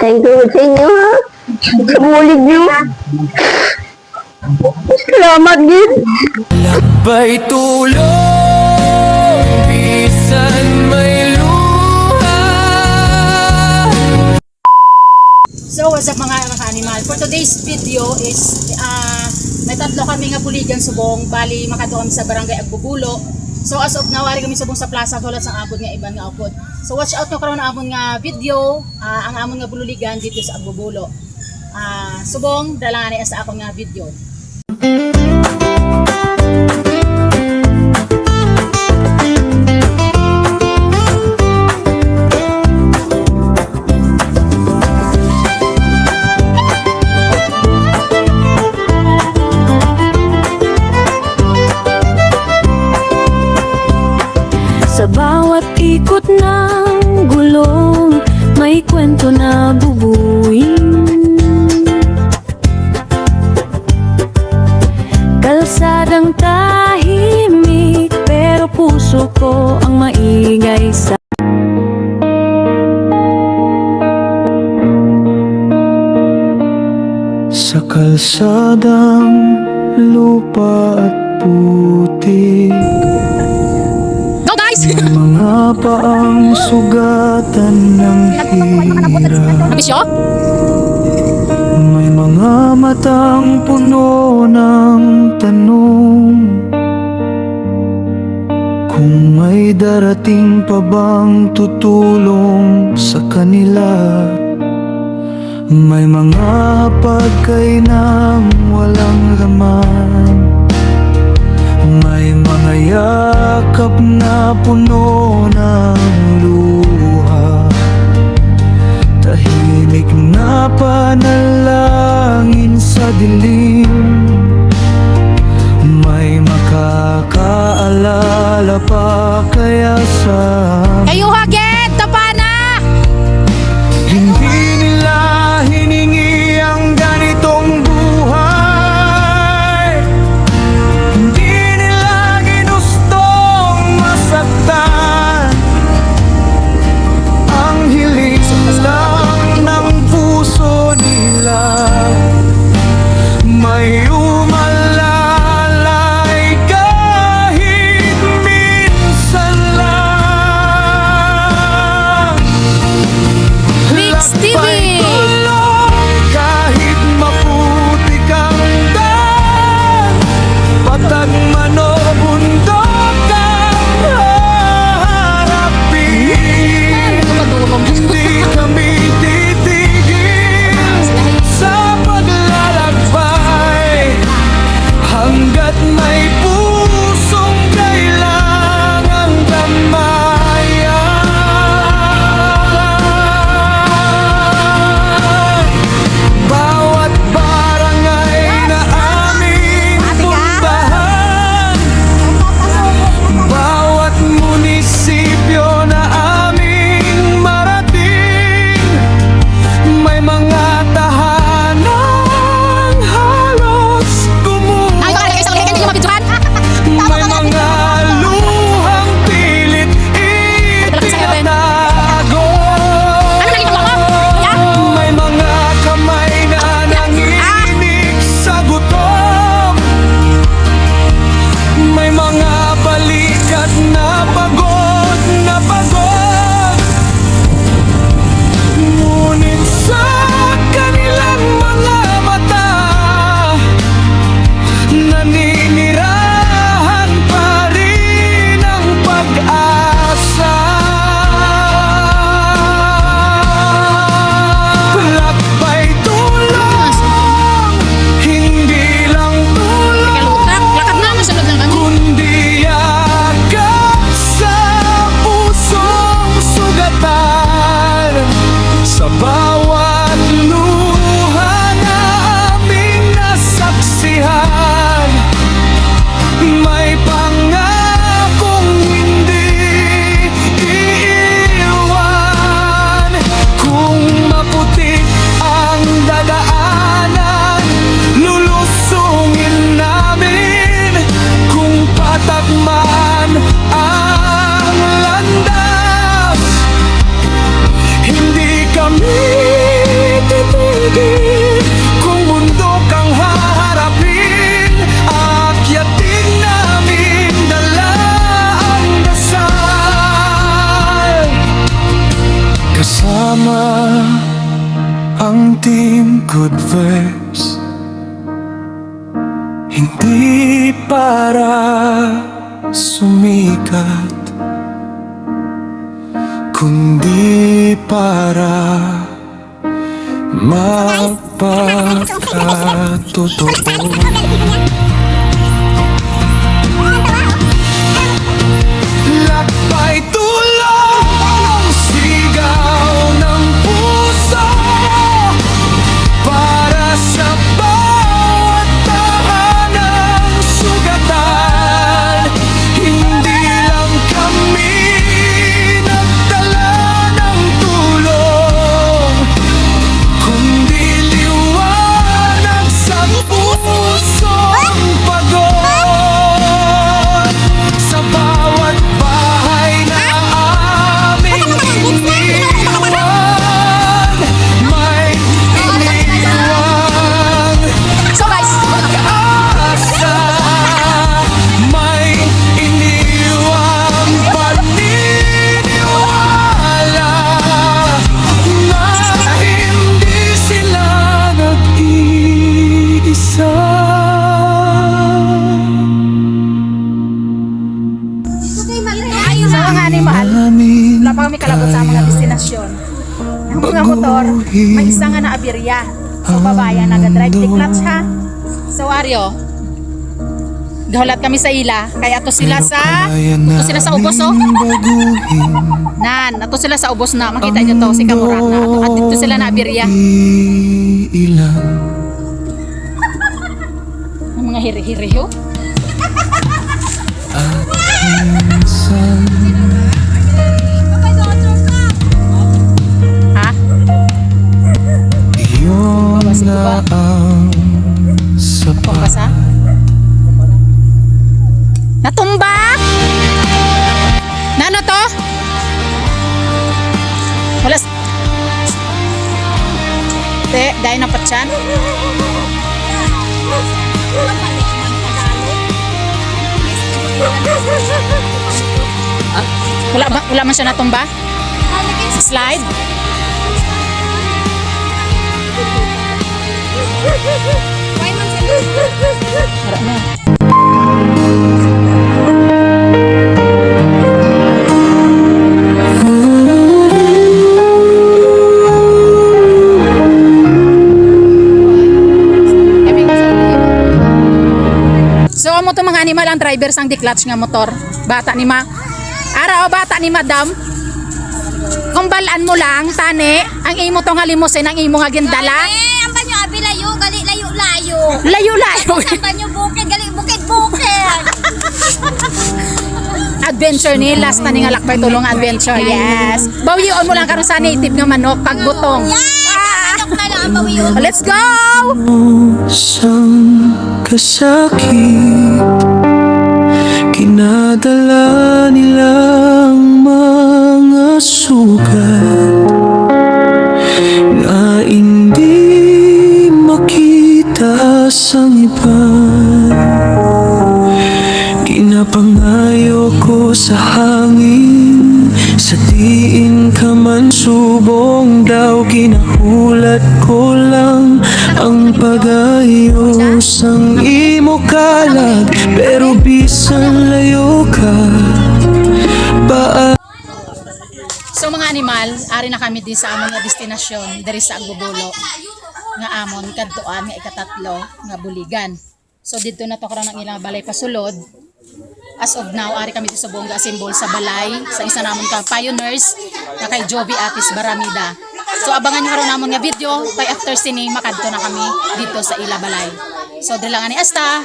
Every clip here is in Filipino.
Thank you sa inyo, ha. Sa bulig niyo. Salamat, Gid. Labay tulong, bisan may luha. So what's up mga animal? For today's video is may tatlo kami nga puligan subong, bali makadto kami sa barangay Agbubulo. So as of now, wari kami subong sa plaza tulad sa abot nga iban nga upod. So watch out nyo karon ang amon nga video, ang amon nga bululigan dito sa Agbubulo. Subong dalangan sa akong nga video. Sa bawat ikot ng gulong, may kwento na bubuin. Kalsadang tahimik, pero puso ko ang maingay sa kalsadang lupa at putik, Go guys! may mga paang sugatan ng hirap. Bisyo? May mga matang puno ng tanong, kung may darating pa bang tutulong sa kanila. May mga pagkay nang walang laman, may mga yakap na puno ng luha, tahimik na panalangin sa dilim. May makakaalala pa kaya sa Kayo hagit! Tapana! hindi nila hiningi ang ganitong buhay, hindi nila ginustong masaktan. Ang hiling lang ng puso nila, daigdig. Kung mundo kang haharapin, akyatin namin dala ang dasal. Kasama ang Team Good Vibes, hindi para sumikat, kundi para magpakatotoo. Lakbay tulong, sigaw ng puso, para sa bawat tahanang sugatan. Hindi lang kami nagdala ng tulong, kundi liwanag sa pusong pagod. Sa bawat bahay na aming iniwan, may iniwang So guys, asa, may iniwang paniniwala na hindi sila nag-iisa. sa mga animal, wala pa kami kalabot sa mga destinasyon. Ang mga motor, may isa nga na abirya. So babayan, nag-drive the clutch ha. So Aryo, gahulat kami sa ila, kaya ato sila sa ubos oh. Nan, ato sila sa ubos na, makita nyo to, si Kamurat na. At dito sila na abirya. Ilang Ang mga hiri-hiri ho. minsan Ha? yun na ang sapat. Pagpasa? Natumba? Nano to? Wala. Dahil na patyan? Wala man siya natumba? Slide? Wala na. So amo to mga animal ang drivers ang di-clutch nga motor. Bata ni ma. Ara o bata ni madam. Kung balaan mo lang tani ang imo to nga limousine ang imo nga gindala. Ang banyo abi layo, gali layo-layo. Layo-layo. Ang banyo bukid, gali bukid-bukid. Adventure ni last na ni nga lakbay tulong adventure. Yes. Bawion mo lang karon sa native nga manok kag butong. Manok na lang ang bawiyon. Let's go. Isang kasakit, kinadala nilang mga sugat na hindi makita sa iba. Kinapangayo ko sa hangin, sa diin ka man subong daw. Kinahulat ko lang ang pag-ayos ang imo kalag, pero bisan layo ka ba? So mga animal, ari na kami din sa amon nga destinasyon diri sa Agbobulo nga amon kadtuan nga ikatatlo nga buligan. So dito na to karon ang ilang balay pasulod. As of now, ari kami dito sa Bongga Symbol sa balay sa isa namon ka pioneers na kay Jovi Atis Baramida. So abangan niyo karon namon nga video kay after sini makadto na kami dito sa ila balay. So dili lang ani asta.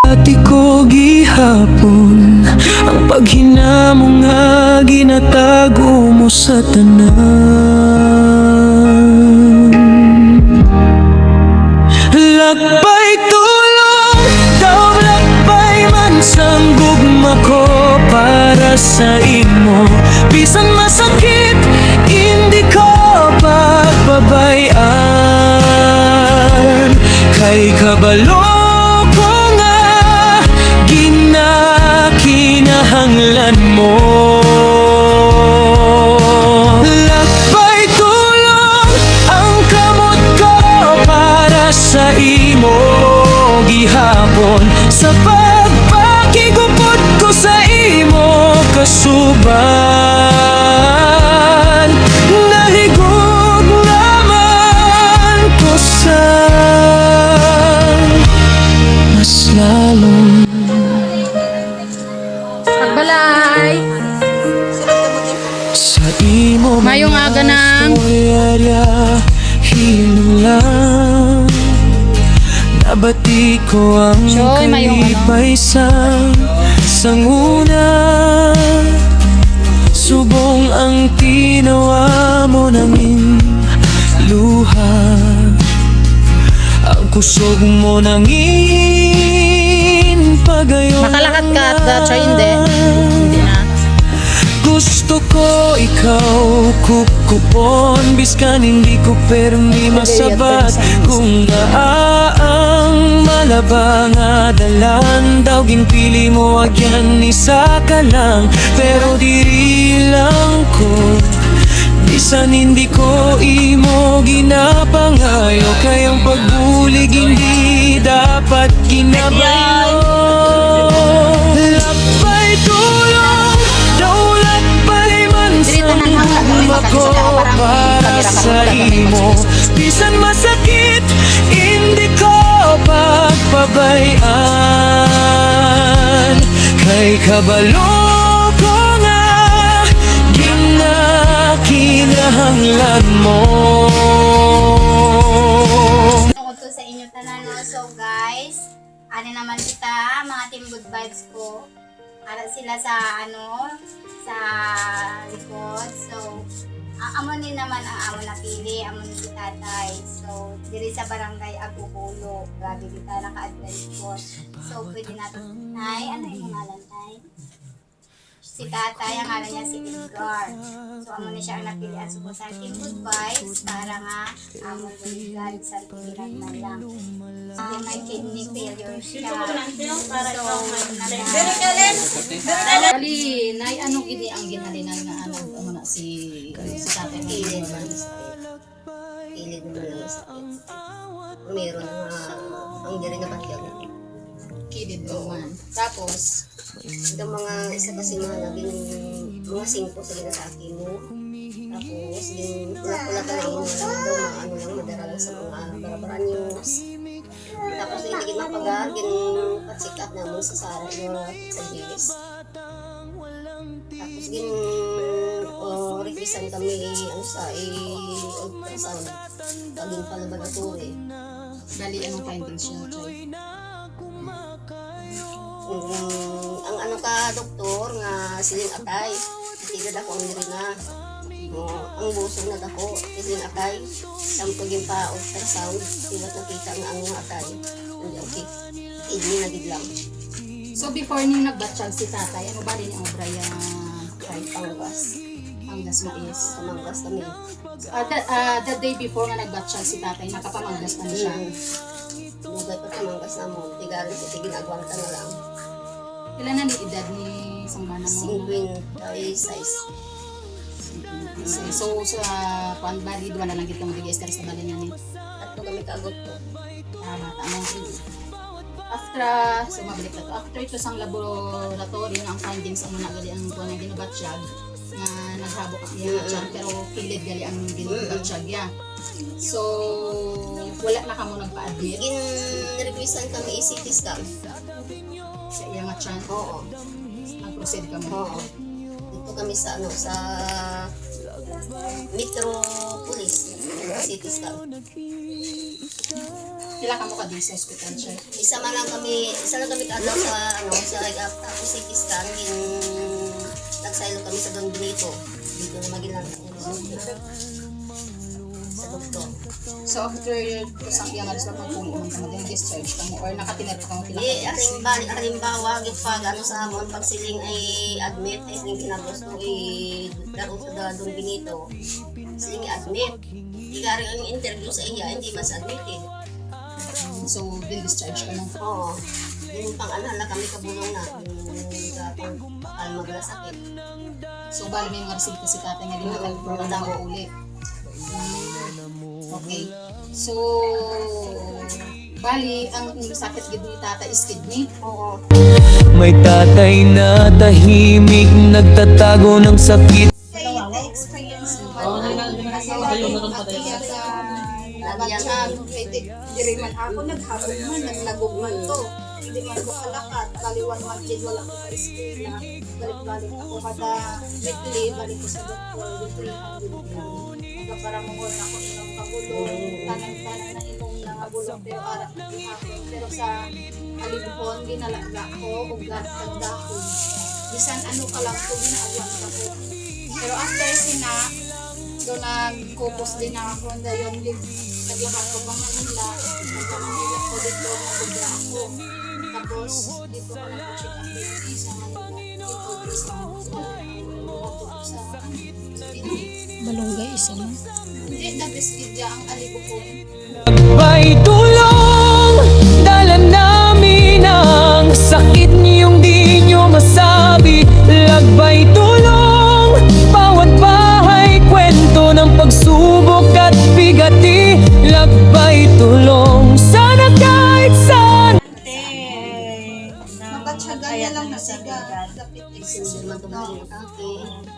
Ati ko gihapon ang paghinamo nga ginatago mo sa tanan. Lakbay tulong, daw lakbay man sang gugma ko para sa imo. Bisan masakit, hindi ko pagbabay. Kay kabalo ko nga ginakinahanglan mo. Lakbay tulong ang kamot ko para sa imo gihapon. Sa pagpakigupod ko sa imo kasuban, nahigog naman ko sa mas lalong Pagbalay. sa imo Mayong aga ng storya hinulang. Nabati ko ang Choy, mayong ano? kalipay sa nguna. Subong ang tinawa mo nanging luha. Ang kusog mo nanging pagayon. Makalakat ka at Choy, hindi. Hindi na. Gusto ko ikaw kukupon, biskan hindi ko permi masabat. Kung ang malabang adalan daw ginpili mo agyan isa ka lang. Pero diri lang ko, bisan hindi ko imo ginapangayo. Kayang pagbulig hindi dapat ginabayo. Lakbay tulong, daulat pa'y man Dito na lang kami ako para sa imo. Bisan masakit, hindi ko pagpabayaan. Kay kabalo ko nga ginakinahanglan mo. Tungkol to sa inyo tanan, no? So guys, ano naman kita, mga team good vibes ko. Para sila sa sa likod. So, amonin naman ang amo napili, amonin si tatay. So, diri sa barangay Agubulo. Grabe kita naka-advance ko. So, pwede natin, Nay, ano yung ngalan, Nay? Si tatay, ang ngalan niya si Edgar. So, amo na siya ang napilian. So, sa team good vibes, para nga, amo God sa tigiran na lang. May kidney failure siya. Bali, nay, ano gini ang ginhalinan nga ano na si tatay Kilid mo? man sa sakit. Kilid naman lang sa sakit. Meron ang diri na batyag. Kilid naman. Tapos, Ito mga isa kasi naging mga 5 sila sa akin mo. Tapos yung pula-pula ka lang lang daw mga ano lang madara sa mga barabaran news. Tapos yung higit mapagar, pacheck up namin sa Sara sa GS. Tapos requisan kami sa ultrasound. Paging pa laboratory. bali anong findings niya, Choy? Ang ano ka doktor nga siling atay tigad ako ang nirina ang busog na dako siling atay samtog yung pa ultrasound tiwat nakita nga ang atay hindi okay hindi na gid lang So before niyo nagbatsyag si tatay, ano ba din ang obra yung kahit panggas ang gas mo is? pamanggas kami The day before nga nagbatsyag si tatay, nakapamanggas pa na siya. nagay pa pamanggas na mo tigarin sa ginagwanta na lang Ilan na ni edad ni Sangbana mo? 56 So sa bali, duwa na lang kita mo digester sa bali niya ni. at kami kagot ko Tama. So mabalik na to. After ito sang laboratory ang findings ang nagali ang buwan na ginabatsyag nga naghabok ang ginabatsyag pero kilid gali ang ginabatsyag ya. So wala na kamo nagpa-admit requisan kami CT scan sa iyang nga chan. oo Nag-proceed ka mo. oo dito kami sa sa Metropolis CT scan Pila ka mo ka din sa hospital siya. isa lang kami kadlaw sa sa tapos CT scan nagsaylo kami sa Don Benito dito na magilan sa doktor So after kusang iyang alis na pagpulo man ka din discharge ka mo or nakatinero ka mo di halimbawa gid pag sa amon pag siling ay admit ay siling kinagos ko daro sa Don Benito siling admit di gari ang interview sa iya hindi mas admitted So, din-discharge ka na. Oo. Yung pang-alala kami kabulong na. Yung sa pang-almag na sakit. So, bali may mga resita si tatay nga dinatag para daw uli. Okay. So, bali, ang sakit gid ni tatay is kidney. Oo. May tatay na tahimik, nagtatago ng sakit. experience mo ba? Diri man ako naghabog man, naglagugman to. Hindi man ko kalakat, baliwan man kid wala ko sa eskwela. Balik-balik ako kada weekly, balik ko sa doktor, weekly para mongol ako inom kabulong, tanan-tanan na inom na kabulong pero ara hapon. Pero sa alibuhon ginalaga ko ug ganda ko. Bisan ano ka lang ko ginaawan ka ko. Pero after sina do nag-focus din ako on the yung naglakad ko pang Manila, nagkamanila ko dito, nagugla ako. Tapos, dito ko nag-check up dito sa Manila. Dito sa Balunggay, isa man. hindi nag-skidya ang alibukon. May tulong, dala namin ang sakit niyong di nyo masabi. Lagbay tulong, bawat bahay kwento ng pagsubok at bigati. Lagbay tulong, sana kahit saan. Magkatsaga niya lang nasiga. Dapit Hindi man tumahin yung atake.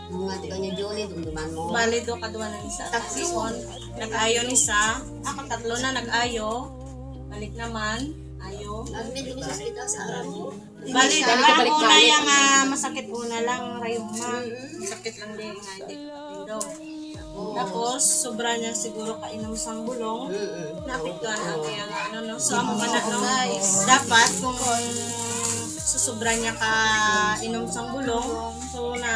Yung nga tika niya Johnny, dumduman mo. Bali do kadwa na ni sa taxon. Nag-ayo ni sa, ako tatlo na nag-ayo. Balik naman, ayo. Admit ko sa hospital sa araw mo. Bali Balik ba balik una balik. yung masakit una lang rayuma. Sakit lang din nga hindi daw. Tapos sobra niya siguro kainom sang bulong. Naapektuhan ang kaya ano no. So ang mana no, dapat kung susobra niya ka inom sang bulong, so na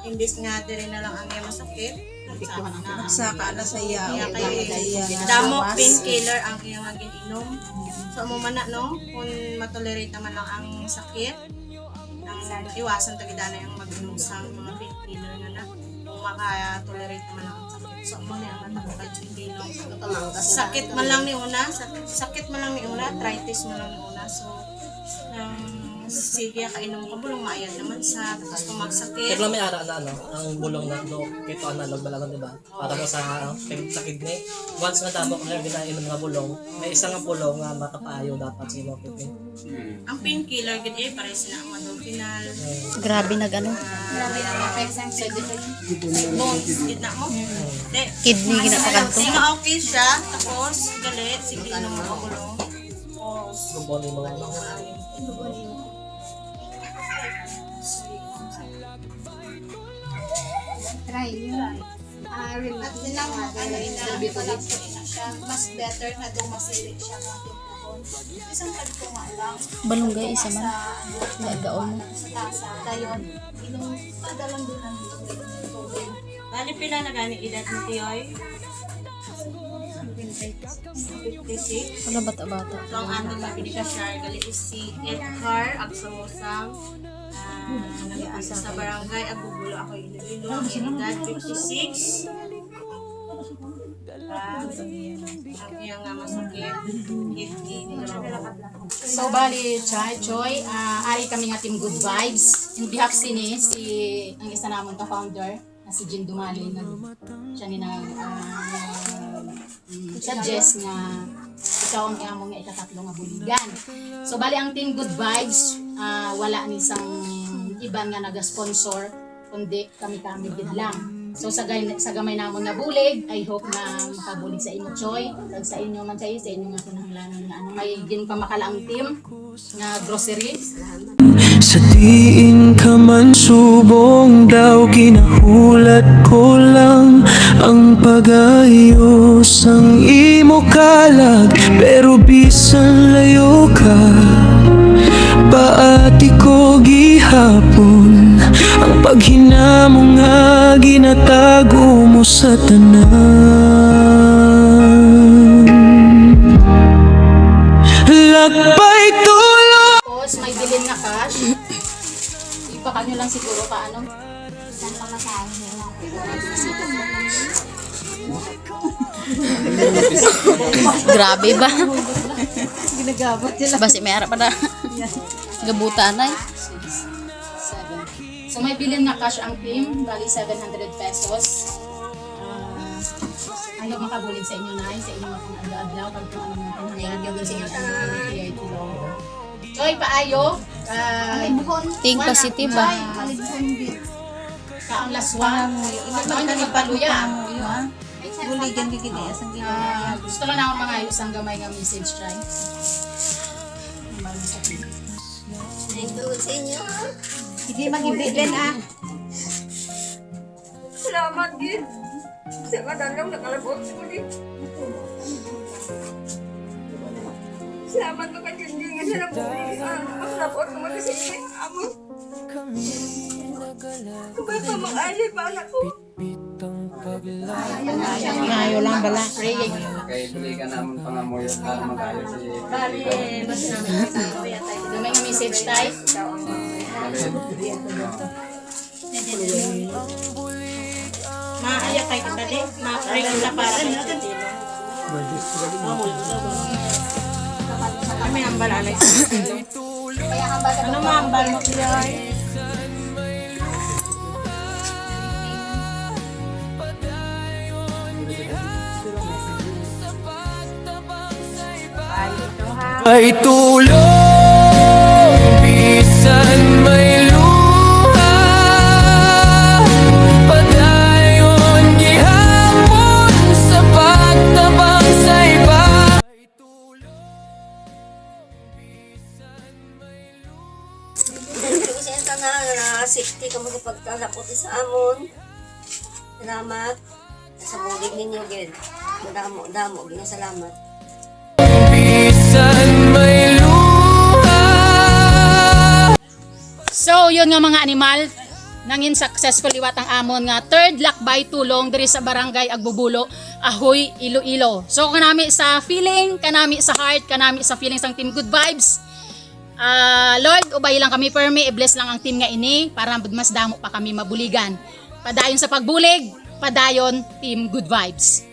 imbis nga diri na lang ang iya masakit. sa kaana sa iya. Kaya kayo damok painkiller ang iyang inom. So mo man na no, kung matolerate naman lang ang sakit, ang iwasan tagida na yung mag-inom sa mga painkiller na kung maka-tolerate naman lang ang sakit. So mo na ang matakot hindi lang. Sakit man lang ni una, sakit man lang ni una, arthritis man lang ni una. So sige kainom ka bulong maayad naman sa tapos kung magsakit. Pero may ara na ano, ang bulong na do kito analog balagan diba? Para mo sa sa kidney. Once nga damo ka ginainom nga bulong, may isang nga bulong nga makapaayo dapat sa imong kidney. Ang painkiller gid pare sila ang madolfinal. Grabe na gano'n. Grabe na effects ang bones gid na mo. De, Kidney ginapakanto. sige okay siya tapos gali sige inom mo bulong. Gubon mo nga. Try yun. Relax din lang ano ina siya. Mas better na dumasilik siya ng timpahon. Isang kalito nga lang. Balunggay, isa man. Sa ano, Nagaon mo. sa tasa. Dayon, inom, padalang doon ang tubig. Bali pila na gani edad ni Tiyoy? 56. Wala bata-bata. So ang ato na pinaka-share gali is si Edgar Agsamosang. Nag-asa sa barangay Agubulo ako Iloilo. Ang edad 56. Ang iyang masakit. So, bali, Choy, ari kami nga Team Good Vibes. In behalf sini, ang isa namon ka-founder, na si Jim Dumali, siya ni suggest nga ikaw ang iyamong nga ikatatlo nga buligan. So, bali, ang Team Good Vibes, wala ni isang iban nga naga-sponsor, kundi kami-kami din lang. So sa gamay namon na bulig, I hope na makabulig sa inyo Choy, kag sa inyo man sa inyo nga kinahanglanon nga ano may gin pa makalaang team nga grocery. Sa diin ka man subong daw, kinahulat ko lang ang pag-ayos ang imo kalag. Pero bisan layo ka, paati ko gihapon ang paghinamo nga ginatago mo sa tanan. Lakbay tulong. Tapos may bilin na cash. Ipakan nyo lang siguro paano. Saan pa masahe mo? Grabe ba? ginagamot nila. Basi may harap pa na. Gabutan ay. 7. So may bilin na cash ang team, bali 700 pesos. Ayaw makabulig sa inyo na, sa inyo mga adlaw-adlaw, pag kung ano natin hanggang sa inyo tanan. Joy, paayo. Ting positive ba? Kaang laswang. Ito na paluya. Buligan gigit eh. Asang ginagawa. Gusto lang ako mga ayos ang gamay nga message try. Thank you sa inyo. Hindi mag-ibitin ah. Salamat din. Sa kadalaw nakalabot ko din. Salamat ka kanjingan sa labot. Makalabot ko mo sa inyo. Amo. Kubay pa mag-alay pa anak ko. Ngayo lang bala. Kaya bili ka naman pangamoy para mag-ayos si Gamay nga message try. Maaya kay kita din. Maaya kita para kay Tino. Kami ang balalay sa Tino. Ano maambal mo kaya? Ay tulong, bisan may luha, padayon gihapon sa pagtabang sa iba. Presenta na safety ka magpagkalapot sa amon. Salamat. Sa bulig ninyo, Gid. Damo, ginasalamat. Bisan may luha. So, yun nga mga animal, nangin successful liwat ang amon nga third lakbay tulong diri sa barangay Agbubulo, Ahoy, Iloilo. So, kanami sa feeling, kanami sa heart, kanami sa feelings ng Team Good Vibes. Lord, ubay lang kami permi, i-bless lang ang team nga ini para mas damo pa kami mabuligan. Padayon sa pagbulig, padayon Team Good Vibes.